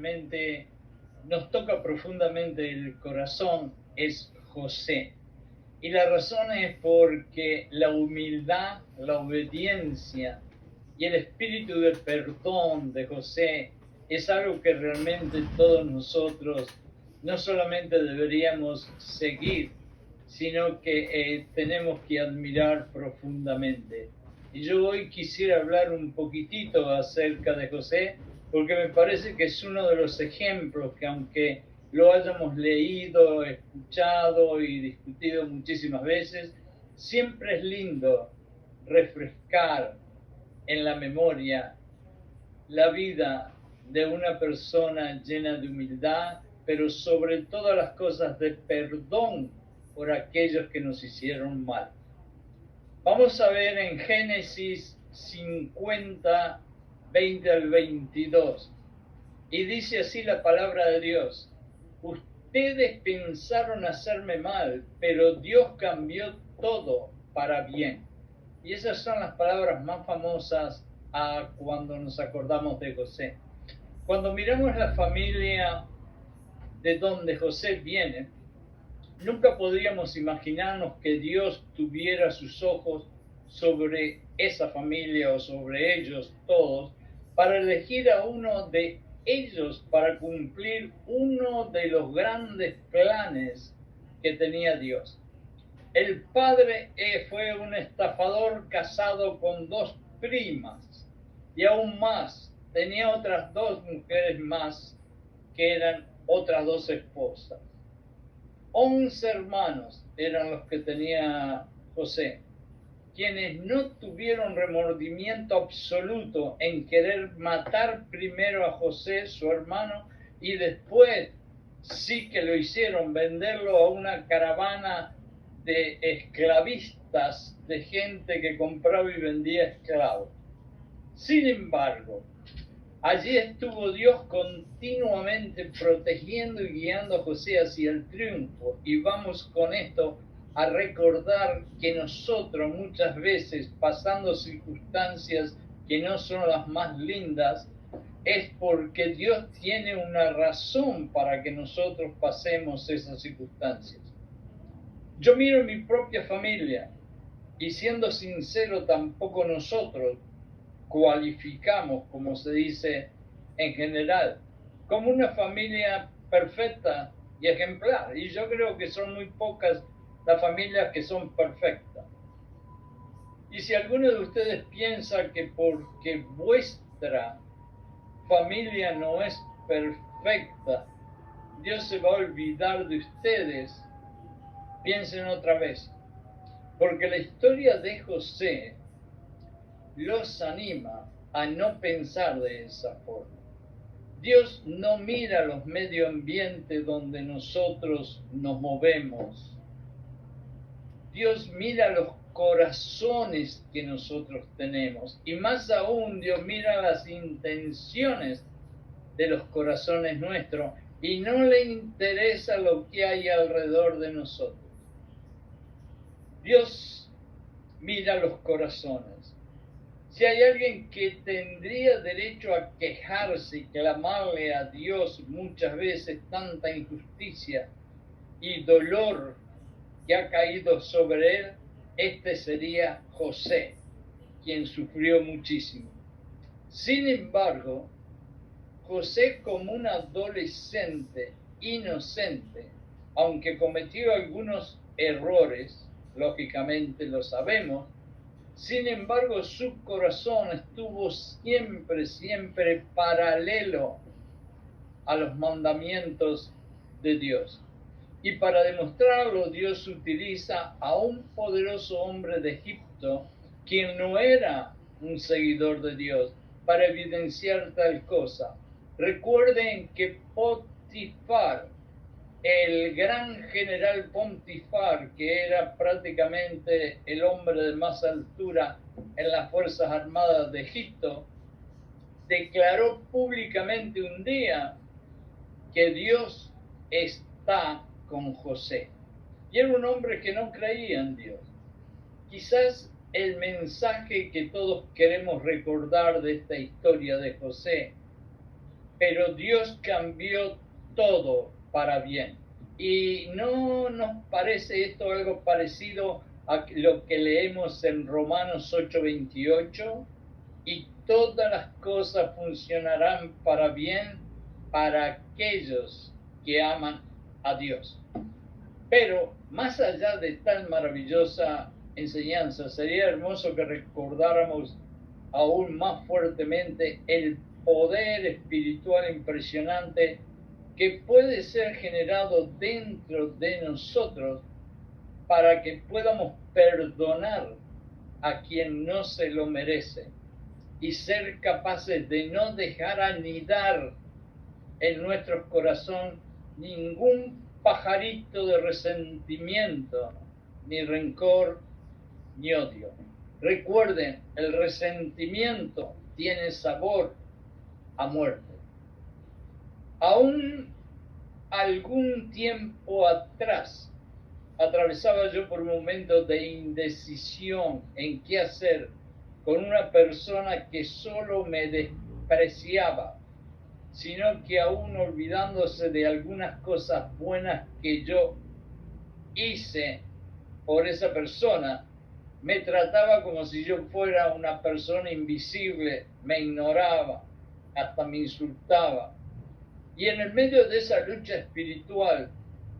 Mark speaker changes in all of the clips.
Speaker 1: realmente nos toca profundamente el corazón es José. Y la razón es porque la humildad, la obediencia y el espíritu de perdón de José es algo que realmente todos nosotros no solamente deberíamos seguir, sino que tenemos que admirar profundamente. Y yo hoy quisiera hablar un poquitito acerca de José, porque me parece que es uno de los ejemplos que, aunque lo hayamos leído, escuchado y discutido muchísimas veces, siempre es lindo refrescar en la memoria la vida de una persona llena de humildad, pero sobre todas las cosas de perdón por aquellos que nos hicieron mal. Vamos a ver en Génesis 50, 20 al 22. Y dice así la palabra de Dios: ustedes pensaron hacerme mal, pero Dios cambió todo para bien. Y esas son las palabras más famosas cuando nos acordamos de José. Cuando miramos la familia de donde José viene, nunca podríamos imaginarnos que Dios tuviera sus ojos sobre esa familia o sobre ellos todos para elegir a uno de ellos para cumplir uno de los grandes planes que tenía Dios. El padre fue un estafador casado con dos primas y aún más, tenía otras dos mujeres más que eran otras dos esposas. 11 hermanos eran los que tenía José, quienes no tuvieron remordimiento absoluto en querer matar primero a José, su hermano, y después sí que lo hicieron, venderlo a una caravana de esclavistas, de gente que compraba y vendía esclavos. Sin embargo, allí estuvo Dios continuamente protegiendo y guiando a José hacia el triunfo. Y vamos con esto a recordar que nosotros muchas veces, pasando circunstancias que no son las más lindas, es porque Dios tiene una razón para que nosotros pasemos esas circunstancias. Yo miro mi propia familia y, siendo sincero, tampoco nosotros cualificamos, como se dice en general, como una familia perfecta y ejemplar. Y yo creo que son muy pocas las familias que son perfectas. Y si alguno de ustedes piensa que porque vuestra familia no es perfecta, Dios se va a olvidar de ustedes, piensen otra vez. Porque la historia de José los anima a no pensar de esa forma. Dios no mira los medio ambientes donde nosotros nos movemos. Dios mira los corazones que nosotros tenemos. Y más aún, Dios mira las intenciones de los corazones nuestros y no le interesa lo que hay alrededor de nosotros. Dios mira los corazones. Si hay alguien que tendría derecho a quejarse y clamarle a Dios muchas veces tanta injusticia y dolor que ha caído sobre él, este sería José, quien sufrió muchísimo. Sin embargo, José, como un adolescente inocente, aunque cometió algunos errores, lógicamente lo sabemos, sin embargo, su corazón estuvo siempre paralelo a los mandamientos de Dios. Y para demostrarlo, Dios utiliza a un poderoso hombre de Egipto, quien no era un seguidor de Dios, para evidenciar tal cosa. Recuerden que Potifar, el gran general Potifar, que era prácticamente el hombre de más altura en las Fuerzas Armadas de Egipto, declaró públicamente un día que Dios está con José. Y era un hombre que no creía en Dios. Quizás el mensaje que todos queremos recordar de esta historia de José pero Dios cambió todo para bien. Y no nos parece esto algo parecido a lo que leemos en Romanos 8:28, y todas las cosas funcionarán para bien para aquellos que aman a Dios. Pero más allá de tan maravillosa enseñanza, sería hermoso que recordáramos aún más fuertemente el poder espiritual impresionante que puede ser generado dentro de nosotros para que podamos perdonar a quien no se lo merece y ser capaces de no dejar anidar en nuestro corazón ningún pajarito de resentimiento, ni rencor, ni odio. Recuerden, el resentimiento tiene sabor a muerte. Aún algún tiempo atrás atravesaba yo por momentos de indecisión en qué hacer con una persona que solo me despreciaba, sino que aún olvidándose de algunas cosas buenas que yo hice por esa persona, me trataba como si yo fuera una persona invisible, me ignoraba, hasta me insultaba. Y en el medio de esa lucha espiritual,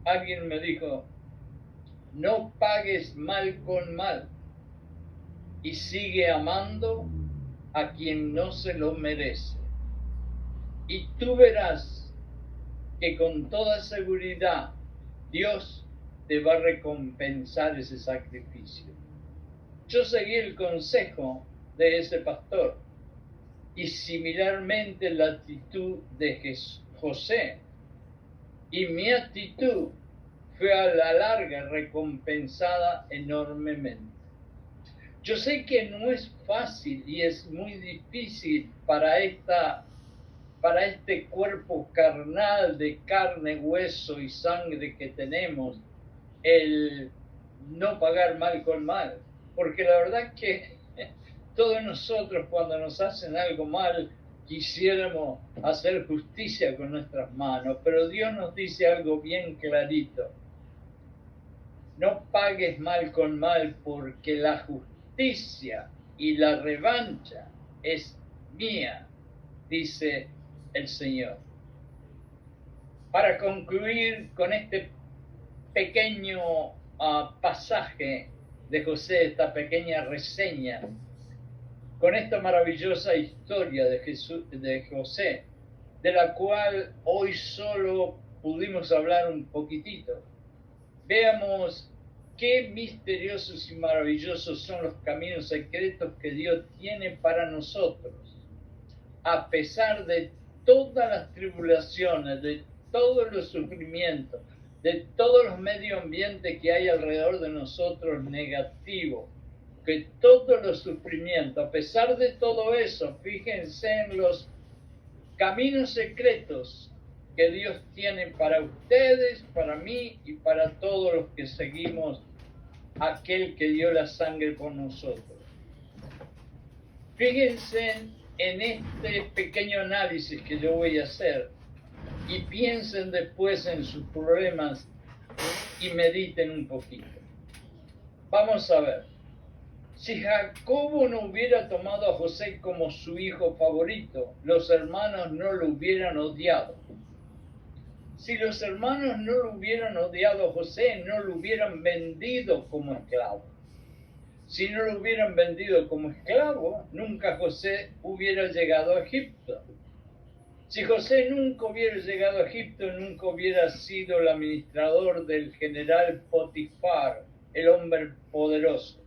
Speaker 1: alguien me dijo: no pagues mal con mal y sigue amando a quien no se lo merece. Y tú verás que con toda seguridad Dios te va a recompensar ese sacrificio. Yo seguí el consejo de ese pastor y similarmente la actitud de José, y mi actitud fue a la larga recompensada enormemente. Yo sé que no es fácil y es muy difícil para este cuerpo carnal de carne, hueso y sangre que tenemos, el no pagar mal con mal, porque la verdad es que todos nosotros, cuando nos hacen algo mal, quisiéramos hacer justicia con nuestras manos, pero Dios nos dice algo bien clarito: no pagues mal con mal, porque la justicia y la revancha es mía, dice el Señor. Para concluir con este pequeño pasaje de José, esta pequeña reseña, con esta maravillosa historia de José, de la cual hoy solo pudimos hablar un poquitito, veamos qué misteriosos y maravillosos son los caminos secretos que Dios tiene para nosotros, a pesar de todas las tribulaciones, de todos los sufrimientos, de todos los medio ambientes que hay alrededor de nosotros negativos, que todos los sufrimientos, a pesar de todo eso, fíjense en los caminos secretos que Dios tiene para ustedes, para mí y para todos los que seguimos a aquel que dio la sangre por nosotros. Fíjense en este pequeño análisis que yo voy a hacer y piensen después en sus problemas y mediten un poquito. Vamos a ver. Si Jacobo no hubiera tomado a José como su hijo favorito, los hermanos no lo hubieran odiado. Si los hermanos no lo hubieran odiado a José, no lo hubieran vendido como esclavo. Si no lo hubieran vendido como esclavo, nunca José hubiera llegado a Egipto. Si José nunca hubiera llegado a Egipto, nunca hubiera sido el administrador del general Potifar, el hombre poderoso.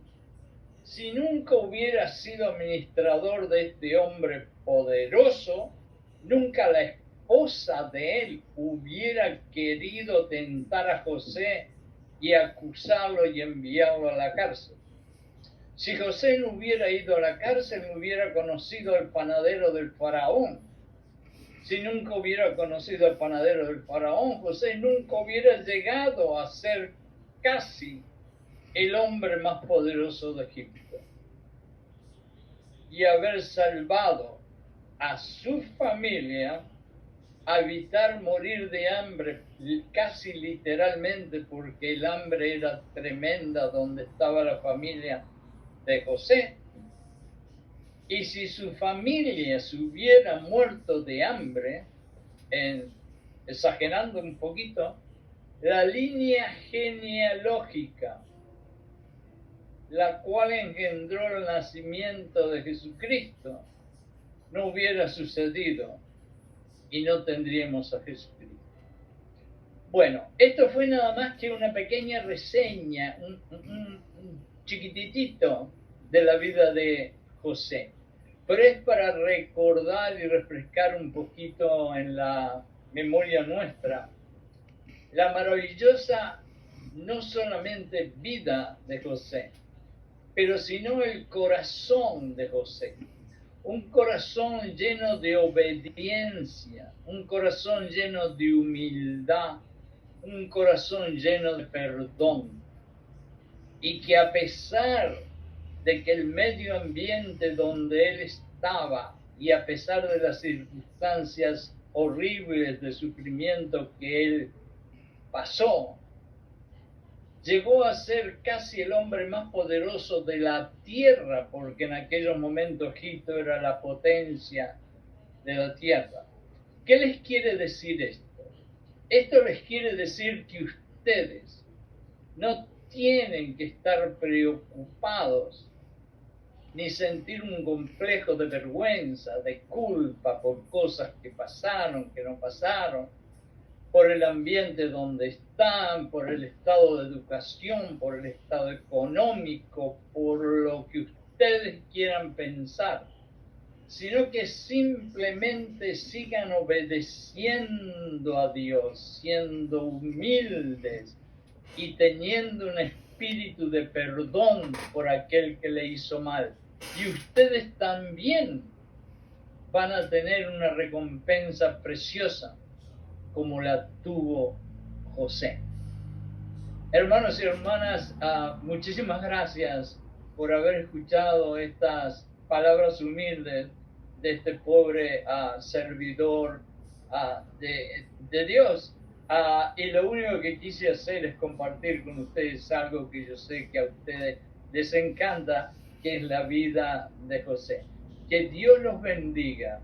Speaker 1: Si nunca hubiera sido administrador de este hombre poderoso, nunca la esposa de él hubiera querido tentar a José y acusarlo y enviarlo a la cárcel. Si José no hubiera ido a la cárcel, no hubiera conocido al panadero del faraón. Si nunca hubiera conocido al panadero del faraón, José nunca hubiera llegado a ser casi el hombre más poderoso de Egipto. Y haber salvado a su familia a evitar morir de hambre, casi literalmente, porque el hambre era tremenda donde estaba la familia de José. Y si su familia se hubiera muerto de hambre, exagerando un poquito, la línea genealógica, la cual engendró el nacimiento de Jesucristo, no hubiera sucedido y no tendríamos a Jesucristo. Bueno, esto fue nada más que una pequeña reseña, un chiquititito de la vida de José. Pero es para recordar y refrescar un poquito en la memoria nuestra la maravillosa, no solamente vida de José, pero sino el corazón de José. Un corazón lleno de obediencia, un corazón lleno de humildad, un corazón lleno de perdón. Y que a pesar de que el medio ambiente donde él estaba y a pesar de las circunstancias horribles de sufrimiento que él pasó, llegó a ser casi el hombre más poderoso de la tierra, porque en aquellos momentos Egipto era la potencia de la tierra. ¿Qué les quiere decir esto? Esto les quiere decir que ustedes no tienen que estar preocupados ni sentir un complejo de vergüenza, de culpa por cosas que pasaron, que no pasaron, por el ambiente donde están, por el estado de educación, por el estado económico, por lo que ustedes quieran pensar, sino que simplemente sigan obedeciendo a Dios, siendo humildes y teniendo un espíritu de perdón por aquel que le hizo mal. Y ustedes también van a tener una recompensa preciosa como la tuvo José. Hermanos y hermanas, muchísimas gracias por haber escuchado estas palabras humildes de este pobre servidor de Dios. Y lo único que quise hacer es compartir con ustedes algo que yo sé que a ustedes les encanta, que es la vida de José. Que Dios los bendiga